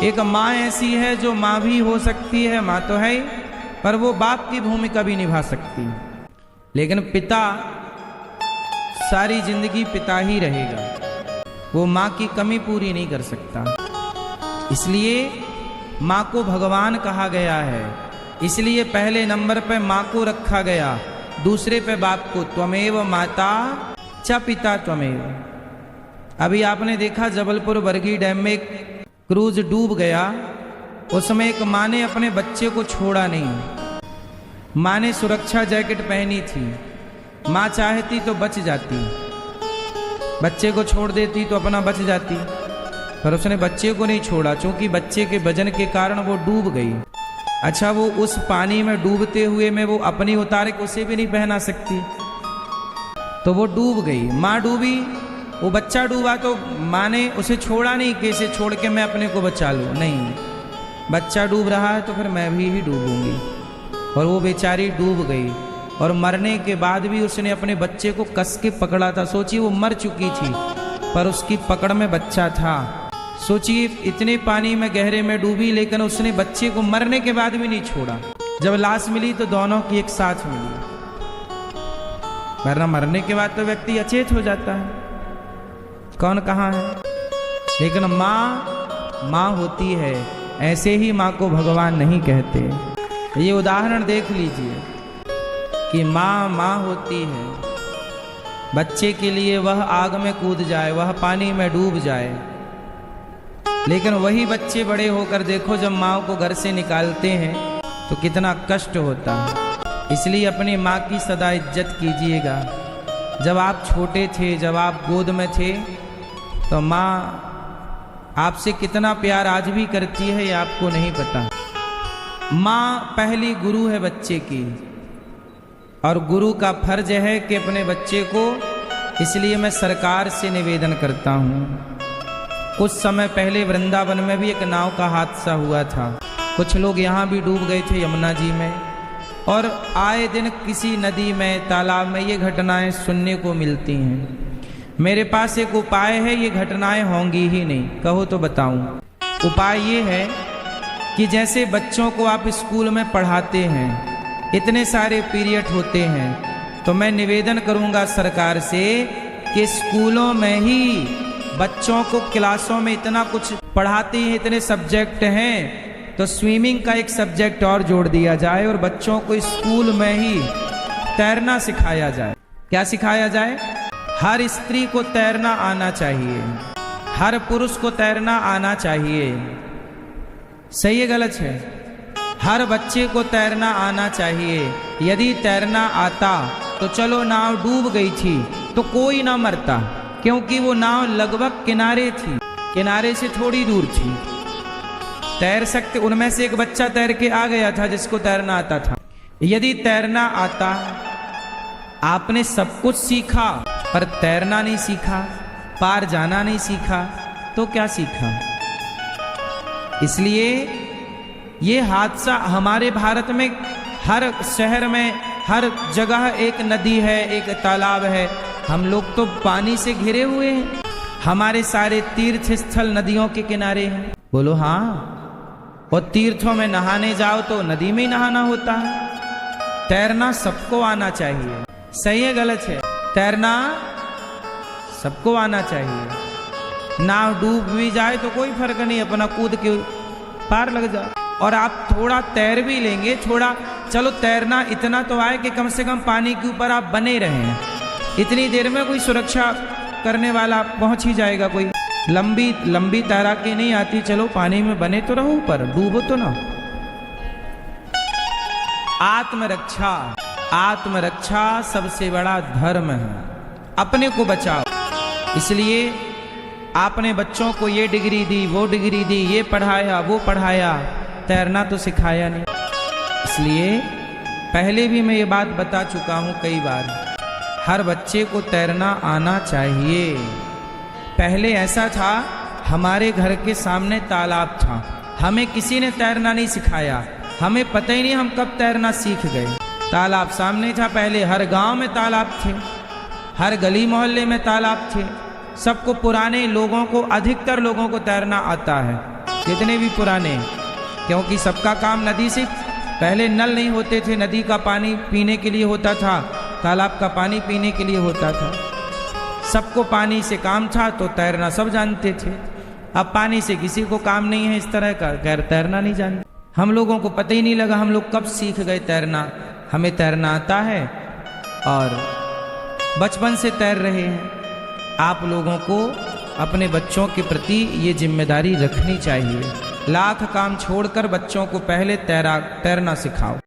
एक माँ ऐसी है जो माँ भी हो सकती है, माँ तो है ही, पर वो बाप की भूमिका भी निभा सकती है। लेकिन पिता सारी जिंदगी पिता ही रहेगा, वो माँ की कमी पूरी नहीं कर सकता। इसलिए माँ को भगवान कहा गया है, इसलिए पहले नंबर पे माँ को रखा गया, दूसरे पे बाप को। त्वमेव माता च पिता त्वमेव। अभी आपने देखा जबलपुर बरगी डैम में एक क्रूज डूब गया, उसमें एक माँ ने अपने बच्चे को छोड़ा नहीं। माँ ने सुरक्षा जैकेट पहनी थी, माँ चाहती तो बच जाती, बच्चे को छोड़ देती तो अपना बच जाती, पर उसने बच्चे को नहीं छोड़ा, क्योंकि बच्चे के वजन के कारण वो डूब गई। अच्छा, वो उस पानी में डूबते हुए में वो अपनी उतार के उसे भी नहीं पहना सकती, तो वो डूब गई। माँ डूबी, वो बच्चा डूबा, तो माँ ने उसे छोड़ा नहीं कि इसे छोड़ के मैं अपने को बचा लूँ, नहीं, बच्चा डूब रहा है तो फिर मैं भी डूबूंगी। और वो बेचारी डूब गई, और मरने के बाद भी उसने अपने बच्चे को कस के पकड़ा था। सोचिए, वो मर चुकी थी पर उसकी पकड़ में बच्चा था। सोचिए, इतने पानी में गहरे में डूबी, लेकिन उसने बच्चे को मरने के बाद भी नहीं छोड़ा। जब लाश मिली तो दोनों की एक साथ मिली, वरना मरने के बाद तो व्यक्ति अचेत हो जाता है, कौन कहाँ है। लेकिन माँ माँ होती है, ऐसे ही माँ को भगवान नहीं कहते। ये उदाहरण देख लीजिए कि माँ माँ होती है, बच्चे के लिए वह आग में कूद जाए, वह पानी में डूब जाए, लेकिन वही बच्चे बड़े होकर देखो जब माँ को घर से निकालते हैं तो कितना कष्ट होता है। इसलिए अपनी माँ की सदा इज्जत कीजिएगा। जब आप छोटे थे, जब आप गोद में थे, तो माँ आपसे कितना प्यार आज भी करती है, ये आपको नहीं पता। माँ पहली गुरु है बच्चे की, और गुरु का फर्ज है कि अपने बच्चे को, इसलिए मैं सरकार से निवेदन करता हूँ। कुछ समय पहले वृंदावन में भी एक नाव का हादसा हुआ था, कुछ लोग यहाँ भी डूब गए थे यमुना जी में, और आए दिन किसी नदी में, तालाब में ये घटनाएं सुनने को मिलती हैं। मेरे पास एक उपाय है, ये घटनाएं होंगी ही नहीं, कहो तो बताऊं। उपाय ये है कि जैसे बच्चों को आप स्कूल में पढ़ाते हैं, इतने सारे पीरियड होते हैं, तो मैं निवेदन करूंगा सरकार से कि स्कूलों में ही बच्चों को क्लासों में इतना कुछ पढ़ाते हैं, इतने सब्जेक्ट हैं, तो स्विमिंग का एक सब्जेक्ट और जोड़ दिया जाए, और बच्चों को स्कूल में ही तैरना सिखाया जाए। क्या सिखाया जाए? हर स्त्री को तैरना आना चाहिए, हर पुरुष को तैरना आना चाहिए। सही है गलत है? हर बच्चे को तैरना आना चाहिए। यदि तैरना आता तो चलो नाव डूब गई थी तो कोई ना मरता, क्योंकि वो नाव लगभग किनारे थी, किनारे से थोड़ी दूर थी, तैर सकते। उनमें से एक बच्चा तैर के आ गया था जिसको तैरना आता था। यदि तैरना आता, आपने सब कुछ सीखा पर तैरना नहीं सीखा, पार जाना नहीं सीखा, तो क्या सीखा? इसलिए ये हादसा हमारे भारत में हर शहर में, हर जगह एक नदी है, एक तालाब है। हम लोग तो पानी से घिरे हुए हैं, हमारे सारे तीर्थ स्थल नदियों के किनारे हैं। बोलो हाँ। और तीर्थों में नहाने जाओ तो नदी में ही नहाना होता है। तैरना सबको आना चाहिए। सही है गलत है? तैरना सबको आना चाहिए। नाव डूब भी जाए तो कोई फर्क नहीं, अपना कूद के पार लग जाए। और आप थोड़ा तैर भी लेंगे, थोड़ा चलो तैरना इतना तो आए कि कम से कम पानी के ऊपर आप बने रहें। इतनी देर में कोई सुरक्षा करने वाला पहुंच ही जाएगा। कोई लंबी तैराकी नहीं आती, चलो पानी में बने तो रहो, पर डूबो तो ना। आत्मरक्षा, आत्मरक्षा सबसे बड़ा धर्म है। अपने को बचाओ। इसलिए आपने बच्चों को ये डिग्री दी, वो डिग्री दी, ये पढ़ाया, वो पढ़ाया, तैरना तो सिखाया नहीं। इसलिए पहले भी मैं ये बात बता चुका हूँ कई बार, हर बच्चे को तैरना आना चाहिए। पहले ऐसा था, हमारे घर के सामने तालाब था, हमें किसी ने तैरना नहीं सिखाया, हमें पता ही नहीं हम कब तैरना सीख गए। तालाब सामने था, पहले हर गांव में तालाब थे, हर गली मोहल्ले में तालाब थे। सबको, पुराने लोगों को, अधिकतर लोगों को तैरना आता है। कितने भी पुराने, क्योंकि सबका काम नदी से, पहले नल नहीं होते थे, नदी का पानी पीने के लिए होता था, तालाब का पानी पीने के लिए होता था, सबको पानी से काम था, तो तैरना सब जानते थे। अब पानी से किसी को काम नहीं है इस तरह का, खैर तैरना नहीं जानते। हम लोगों को पता ही नहीं लगा हम लोग कब सीख गए तैरना। हमें तैरना आता है और बचपन से तैर रहे हैं। आप लोगों को अपने बच्चों के प्रति ये जिम्मेदारी रखनी चाहिए। लाख काम छोड़कर बच्चों को पहले तैरना सिखाओ।